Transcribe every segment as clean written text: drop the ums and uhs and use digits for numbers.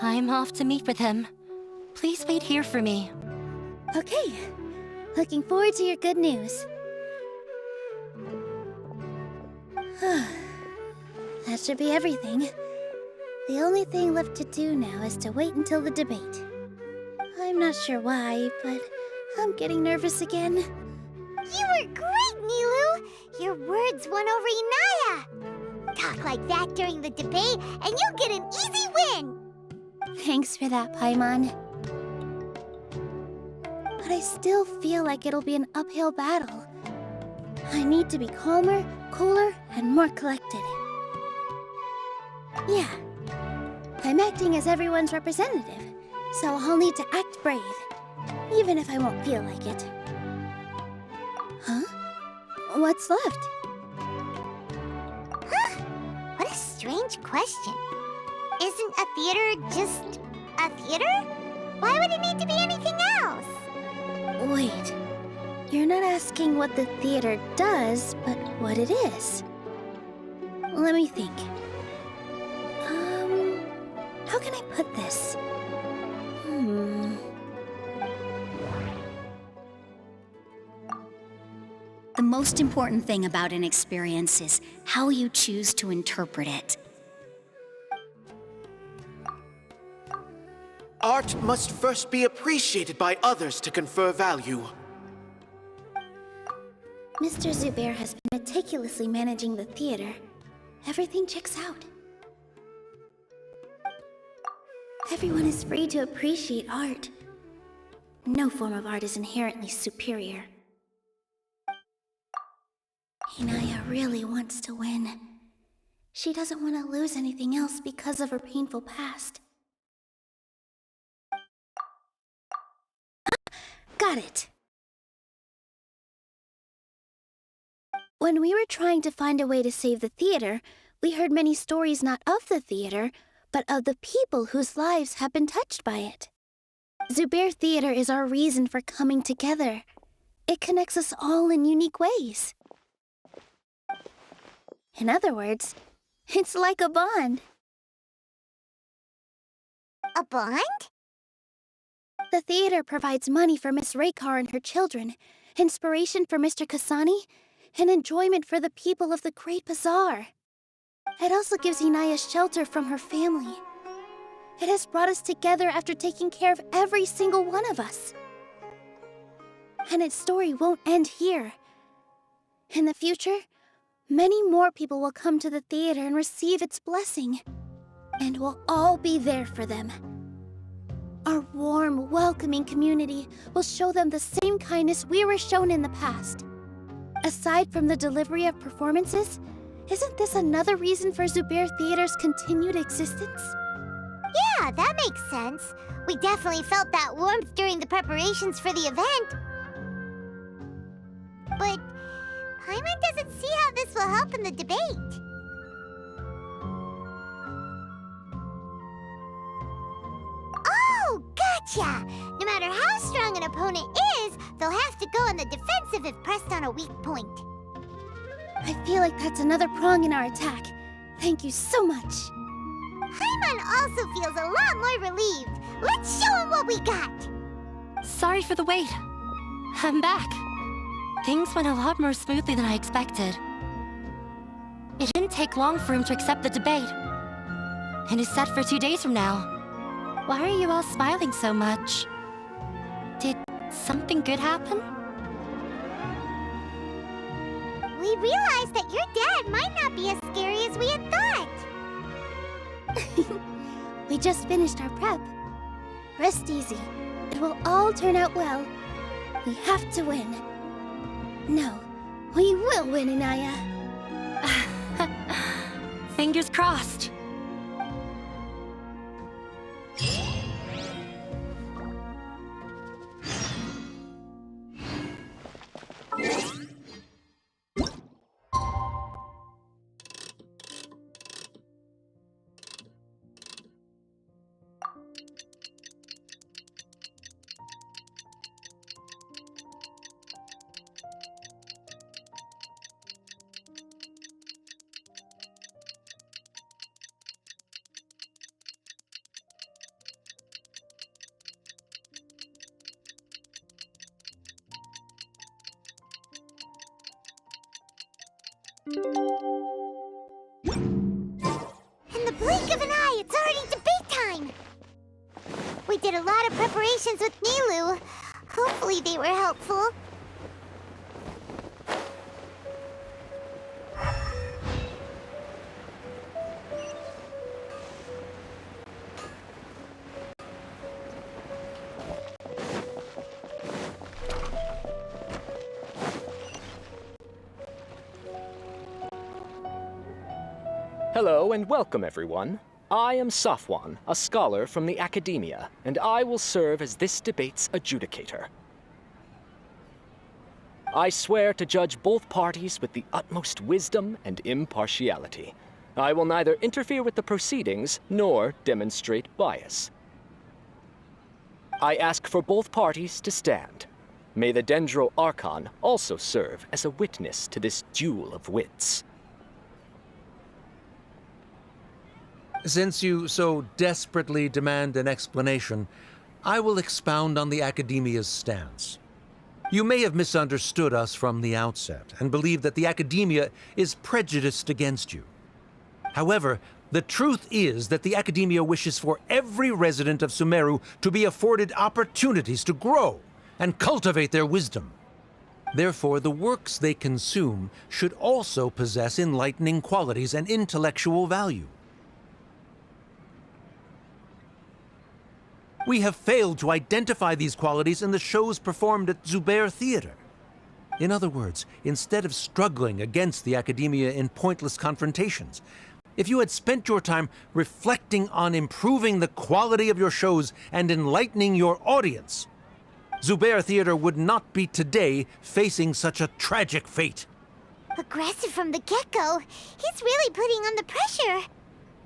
I'm off to meet with him. Please wait here for me. Okay. Looking forward to your good news. That should be everything. The only thing left to do now is to wait until the debate. I'm not sure why, but I'm getting nervous again. You were great, Nilu! Your words won over Inaya! Talk like that during the debate, and you'll get an easy win! Thanks for that, Paimon. But I still feel like it'll be an uphill battle. I need to be calmer, cooler, and more collected. Yeah. I'm acting as everyone's representative, so I'll need to act brave, even if I won't feel like it. Huh? What's left? Huh? What a strange question. Isn't a theater just a theater? Why would it need to be anything else? Wait. You're not asking what the theater does, but what it is. Let me think. How can I put this? The most important thing about an experience is how you choose to interpret it. Art must first be appreciated by others to confer value. Mr. Zubair has been meticulously managing the theater. Everything checks out. Everyone is free to appreciate art. No form of art is inherently superior. Inaya really wants to win. She doesn't want to lose anything else because of her painful past. Got it! When we were trying to find a way to save the theater, we heard many stories not of the theater, but of the people whose lives have been touched by it. Zubair Theater is our reason for coming together. It connects us all in unique ways. In other words, it's like a bond. A bond? The theater provides money for Miss Raykar and her children, inspiration for Mr. Kasani, and enjoyment for the people of the Great Bazaar. It also gives Inaya shelter from her family. It has brought us together after taking care of every single one of us. And its story won't end here. In the future, many more people will come to the theater and receive its blessing. And we'll all be there for them. Our warm, welcoming community will show them the same kindness we were shown in the past. Aside from the delivery of performances, isn't this another reason for Zubair Theater's continued existence? Yeah, that makes sense. We definitely felt that warmth during the preparations for the event. But Paimon doesn't see how this will help in the debate. Oh, gotcha! No matter how strong an opponent is, they'll have to go on the defensive if pressed on a weak point. I feel like that's another prong in our attack. Thank you so much. Paimon also feels a lot more relieved. Let's show him what we got! Sorry for the wait. I'm back. Things went a lot more smoothly than I expected. It didn't take long for him to accept the debate. And is set for 2 days from now. Why are you all smiling so much? Did something good happen? We realized that your dad might not be as scary as we had thought. We just finished our prep. Rest easy. It will all turn out well. We have to win. No, we will win, Inaya. Fingers crossed. In the blink of an eye, it's already debate time! We did a lot of preparations with Nilu. Hopefully they were helpful. Hello and welcome, everyone. I am Safwan, a scholar from the Academia, and I will serve as this debate's adjudicator. I swear to judge both parties with the utmost wisdom and impartiality. I will neither interfere with the proceedings nor demonstrate bias. I ask for both parties to stand. May the Dendro Archon also serve as a witness to this duel of wits. Since you so desperately demand an explanation, I will expound on the Academia's stance. You may have misunderstood us from the outset and believe that the Academia is prejudiced against you. However, the truth is that the Academia wishes for every resident of Sumeru to be afforded opportunities to grow and cultivate their wisdom. Therefore, the works they consume should also possess enlightening qualities and intellectual value. We have failed to identify these qualities in the shows performed at Zubair Theater. In other words, instead of struggling against the Academia in pointless confrontations, if you had spent your time reflecting on improving the quality of your shows and enlightening your audience, Zubair Theater would not be today facing such a tragic fate. Aggressive from the get-go. He's really putting on the pressure.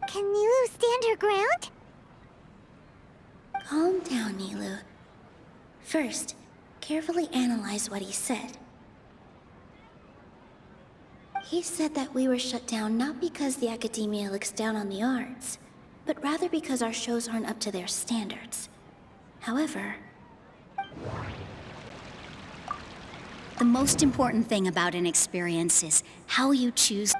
Can Nilu stand her ground? Calm down, Nilu. First, carefully analyze what he said. He said that we were shut down not because the Academia looks down on the arts, but rather because our shows aren't up to their standards. However, The most important thing about an experience is how you choose.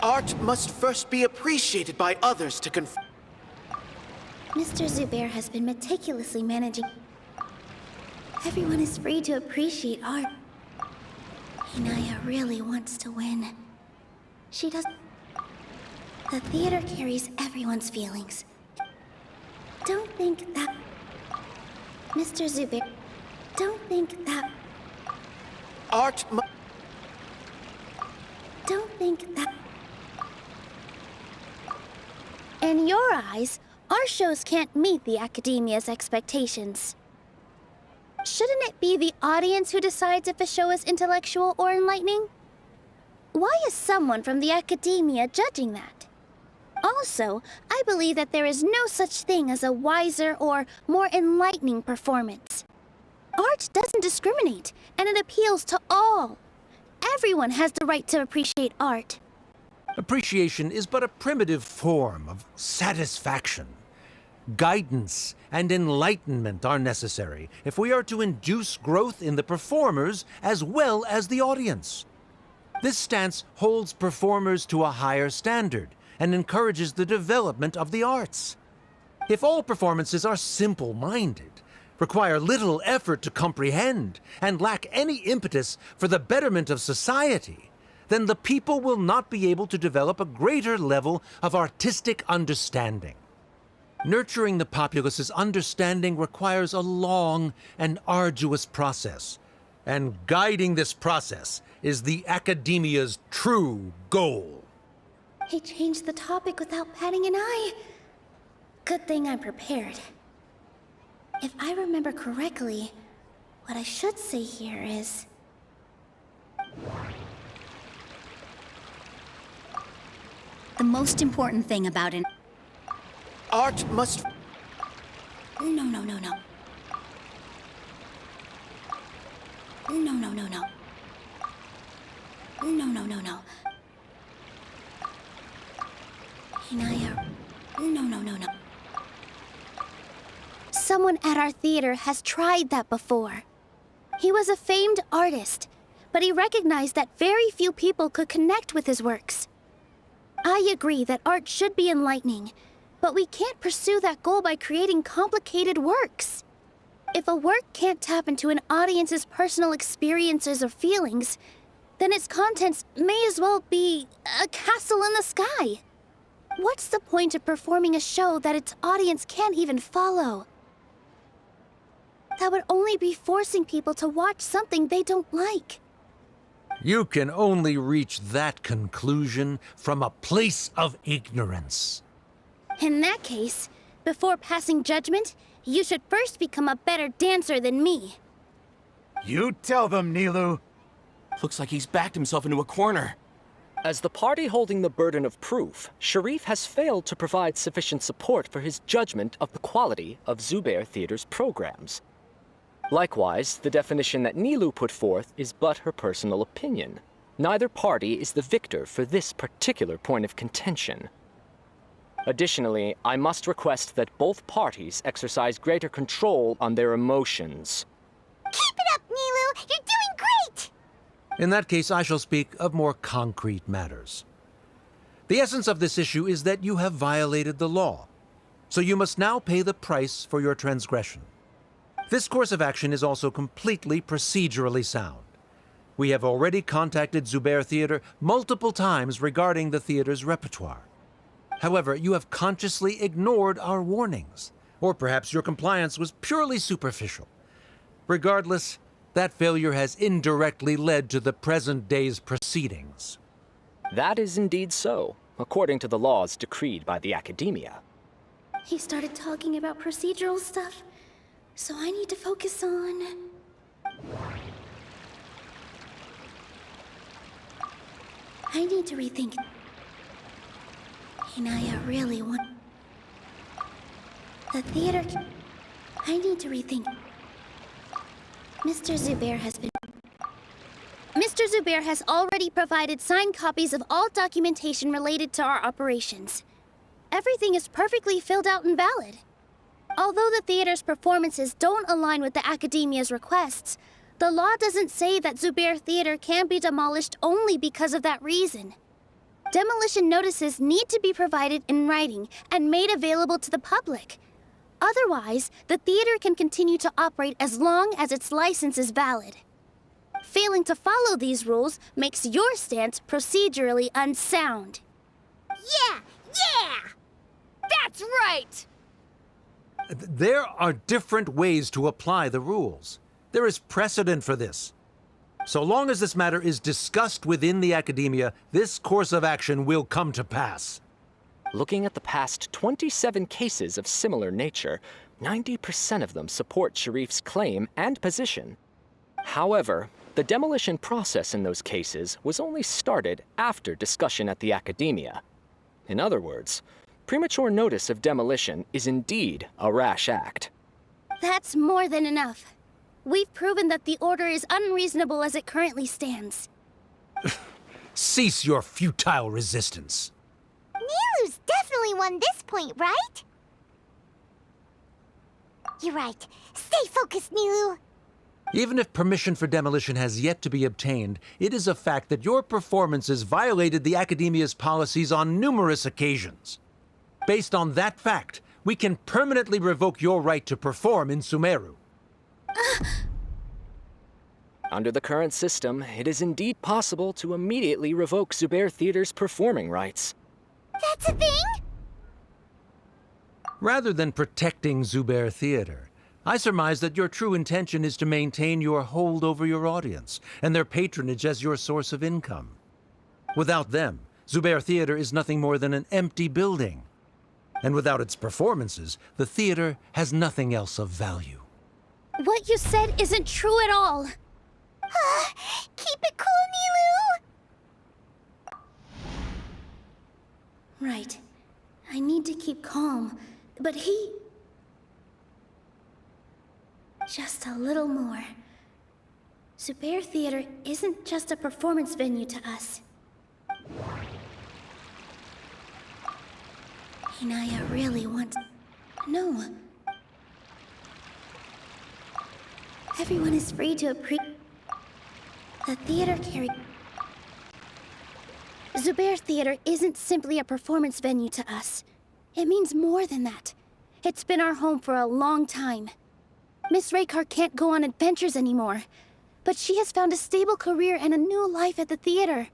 Art must first be appreciated by others to confirm. Mr. Zubair has been meticulously managing. Everyone is free to appreciate art. Inaya really wants to win. She does. The theater carries everyone's feelings. Don't think that. Mr. Zubair, don't think that. Art mu- Don't think that. In your eyes, our shows can't meet the Academia's expectations. Shouldn't it be the audience who decides if a show is intellectual or enlightening? Why is someone from the Academia judging that? Also, I believe that there is no such thing as a wiser or more enlightening performance. Art doesn't discriminate, and it appeals to all. Everyone has the right to appreciate art. Appreciation is but a primitive form of satisfaction. Guidance and enlightenment are necessary if we are to induce growth in the performers as well as the audience. This stance holds performers to a higher standard and encourages the development of the arts. If all performances are simple-minded, require little effort to comprehend, and lack any impetus for the betterment of society, then the people will not be able to develop a greater level of artistic understanding. Nurturing the populace's understanding requires a long and arduous process, and guiding this process is the Academia's true goal. He changed the topic without batting an eye. Good thing I'm prepared. If I remember correctly, what I should say here is... The most important thing about an... Art must... No. No. Inaya... No. Someone at our theater has tried that before. He was a famed artist, but he recognized that very few people could connect with his works. I agree that art should be enlightening, but we can't pursue that goal by creating complicated works. If a work can't tap into an audience's personal experiences or feelings, then its contents may as well be a castle in the sky. What's the point of performing a show that its audience can't even follow? That would only be forcing people to watch something they don't like. You can only reach that conclusion from a place of ignorance. In that case, before passing judgment, you should first become a better dancer than me. You tell them, Nilu. Looks like he's backed himself into a corner. As the party holding the burden of proof, Sharif has failed to provide sufficient support for his judgment of the quality of Zubair Theater's programs. Likewise, the definition that Nilu put forth is but her personal opinion. Neither party is the victor for this particular point of contention. Additionally, I must request that both parties exercise greater control on their emotions. Keep it up, Nilu! You're doing great! In that case, I shall speak of more concrete matters. The essence of this issue is that you have violated the law, so you must now pay the price for your transgression. This course of action is also completely procedurally sound. We have already contacted Zubair Theater multiple times regarding the theater's repertoire. However, you have consciously ignored our warnings, or perhaps your compliance was purely superficial. Regardless, that failure has indirectly led to the present day's proceedings. That is indeed so, according to the laws decreed by the Academia. He started talking about procedural stuff, so I need to focus on... I need to rethink... Inaya really want... The theater... I need to rethink... Mr. Zubair has already provided signed copies of all documentation related to our operations. Everything is perfectly filled out and valid. Although the theater's performances don't align with the Academia's requests, the law doesn't say that Zubair Theater can be demolished only because of that reason. Demolition notices need to be provided in writing and made available to the public. Otherwise, the theater can continue to operate as long as its license is valid. Failing to follow these rules makes your stance procedurally unsound. Yeah! That's right! There are different ways to apply the rules. There is precedent for this. So long as this matter is discussed within the Academia, this course of action will come to pass. Looking at the past 27 cases of similar nature, 90% of them support Sharif's claim and position. However, the demolition process in those cases was only started after discussion at the Academia. In other words, premature notice of demolition is indeed a rash act. That's more than enough. We've proven that the order is unreasonable as it currently stands. Cease your futile resistance. Nilu's definitely won this point, right? You're right. Stay focused, Nilu. Even if permission for demolition has yet to be obtained, it is a fact that your performances violated the Academia's policies on numerous occasions. Based on that fact, we can permanently revoke your right to perform in Sumeru. Under the current system, it is indeed possible to immediately revoke Zubair Theater's performing rights. That's a thing? Rather than protecting Zubair Theater, I surmise that your true intention is to maintain your hold over your audience and their patronage as your source of income. Without them, Zubair Theater is nothing more than an empty building. And without its performances, the theater has nothing else of value. What you said isn't true at all. Keep it cool, Nilu! Right. I need to keep calm, but he... Just a little more. Zubair Theater isn't just a performance venue to us. Inaya really wants... No. Everyone is free to The theater carried... Zubair Theater isn't simply a performance venue to us. It means more than that. It's been our home for a long time. Miss Raykar can't go on adventures anymore, but she has found a stable career and a new life at the theater.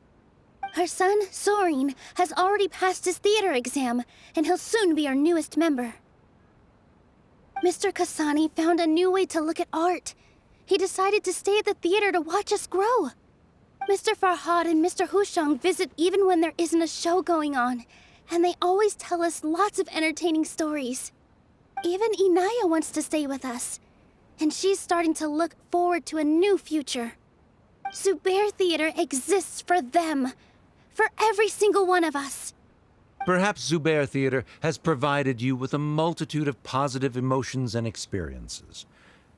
Her son, Soren, has already passed his theater exam, and he'll soon be our newest member. Mr. Kasani found a new way to look at art. He decided to stay at the theater to watch us grow. Mr. Farhad and Mr. Hushang visit even when there isn't a show going on, and they always tell us lots of entertaining stories. Even Inaya wants to stay with us, and she's starting to look forward to a new future. Zubair Theater exists for them, for every single one of us. Perhaps Zubair Theater has provided you with a multitude of positive emotions and experiences.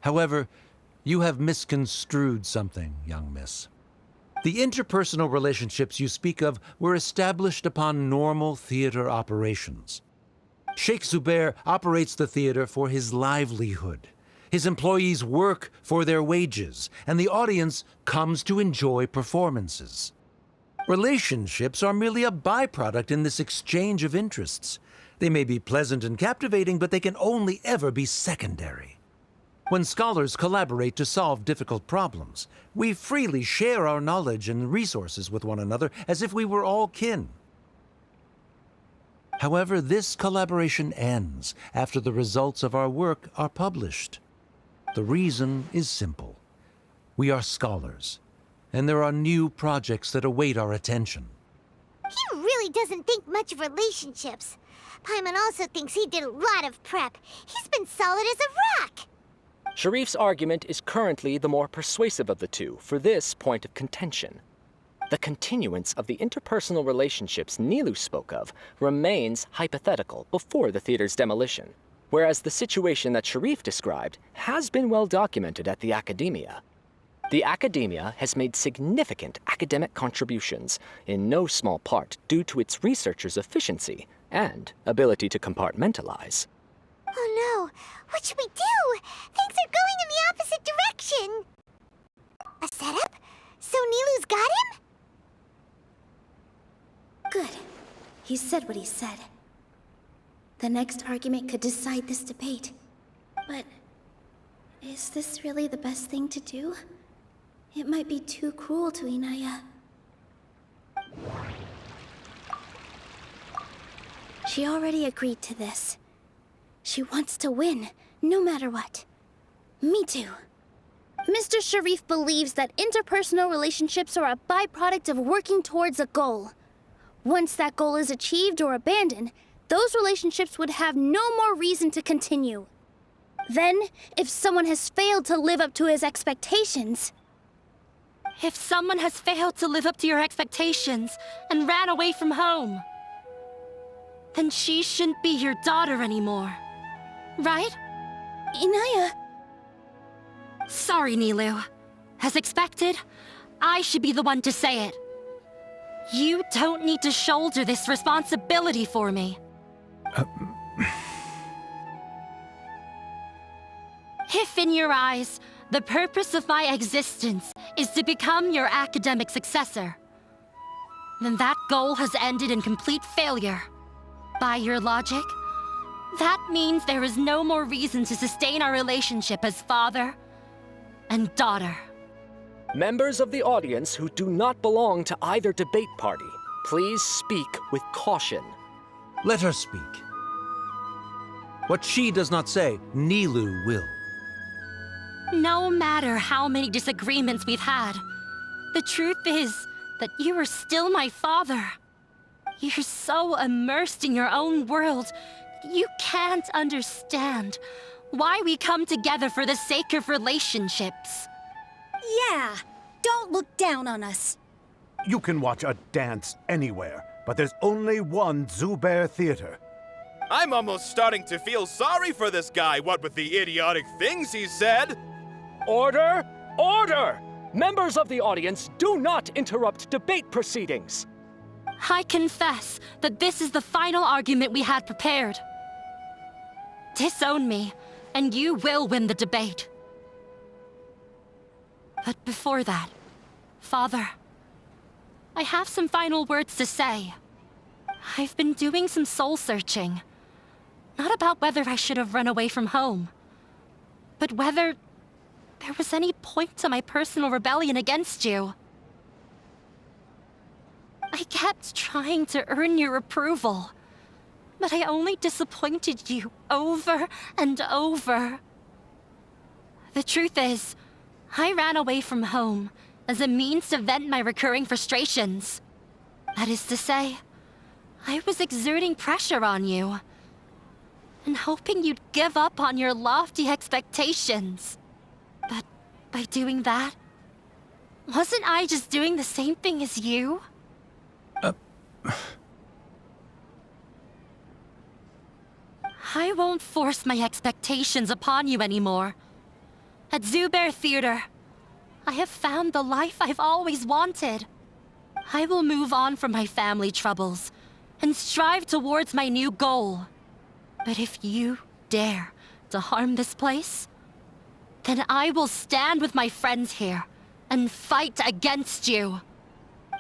However, you have misconstrued something, young miss. The interpersonal relationships you speak of were established upon normal theater operations. Sheikh Zubair operates the theater for his livelihood. His employees work for their wages, and the audience comes to enjoy performances. Relationships are merely a byproduct in this exchange of interests. They may be pleasant and captivating, but they can only ever be secondary. When scholars collaborate to solve difficult problems, we freely share our knowledge and resources with one another as if we were all kin. However, this collaboration ends after the results of our work are published. The reason is simple. We are scholars, and there are new projects that await our attention. He really doesn't think much of relationships. Paimon also thinks he did a lot of prep. He's been solid as a rock. Sharif's argument is currently the more persuasive of the two for this point of contention. The continuance of the interpersonal relationships Nilu spoke of remains hypothetical before the theater's demolition, whereas the situation that Sharif described has been well documented at the Academia. The Academia has made significant academic contributions, in no small part due to its researchers' efficiency and ability to compartmentalize. Oh no, what should we do? Things are going in the opposite direction. A setup? So Nilu's got him? Good. He said what he said. The next argument could decide this debate. But is this really the best thing to do? It might be too cruel to Inaya. She already agreed to this. She wants to win, no matter what. Me too. Mr. Sharif believes that interpersonal relationships are a byproduct of working towards a goal. Once that goal is achieved or abandoned, those relationships would have no more reason to continue. Then, if someone has failed to live up to his expectations... If someone has failed to live up to your expectations and ran away from home, then she shouldn't be your daughter anymore. Right? Inaya... Sorry, Nilu. As expected, I should be the one to say it. You don't need to shoulder this responsibility for me. If in your eyes, the purpose of my existence is to become your academic successor, then that goal has ended in complete failure. By your logic, that means there is no more reason to sustain our relationship as father and daughter. Members of the audience who do not belong to either debate party, please speak with caution. Let her speak. What she does not say, Nilu will. No matter how many disagreements we've had, the truth is that you are still my father. You're so immersed in your own world, you can't understand why we come together for the sake of relationships. Yeah, don't look down on us. You can watch a dance anywhere, but there's only one Zubair Theater. I'm almost starting to feel sorry for this guy, what with the idiotic things he said. Order! Order! Members of the audience, do not interrupt debate proceedings. I confess that this is the final argument we had prepared. Disown me, and you will win the debate. But before that, Father, I have some final words to say. I've been doing some soul searching. Not about whether I should have run away from home, but whether there was any point to my personal rebellion against you. I kept trying to earn your approval, but I only disappointed you over and over. The truth is, I ran away from home as a means to vent my recurring frustrations. That is to say, I was exerting pressure on you, and hoping you'd give up on your lofty expectations. But by doing that, wasn't I just doing the same thing as you? I won't force my expectations upon you anymore. At Zubair Theater, I have found the life I've always wanted. I will move on from my family troubles and strive towards my new goal. But if you dare to harm this place, then I will stand with my friends here and fight against you.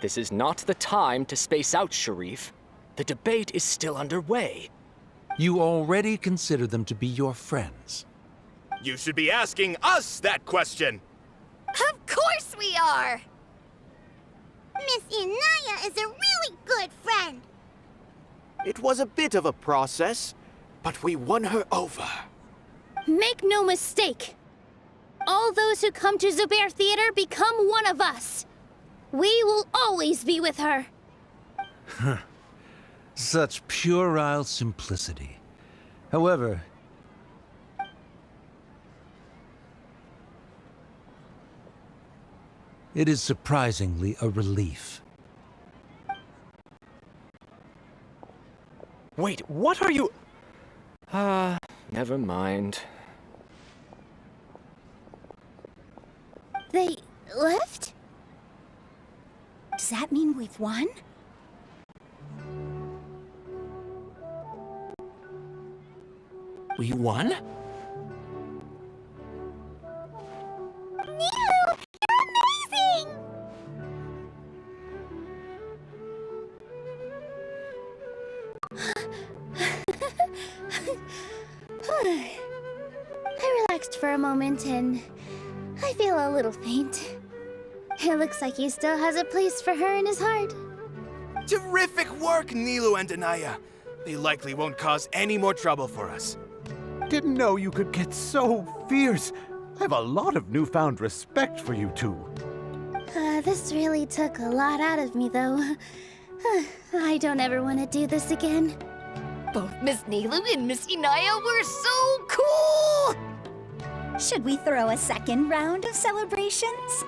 This is not the time to space out, Sharif. The debate is still underway. You already consider them to be your friends. You should be asking us that question. Of course we are! Miss Inaya is a really good friend. It was a bit of a process, but we won her over. Make no mistake. All those who come to Zubair Theater become one of us. We will always be with her. Such puerile simplicity. However, it is surprisingly a relief. Wait, what are you... never mind. They left? Does that mean we've won? We won? Nilu, you're amazing! I relaxed for a moment and I feel a little faint. It looks like he still has a place for her in his heart. Terrific work, Nilu and Anaya. They likely won't cause any more trouble for us. Didn't know you could get so fierce. I have a lot of newfound respect for you two. This really took a lot out of me, though. I don't ever want to do this again. Both Miss Nilu and Miss Inaya were so cool! Should we throw a second round of celebrations?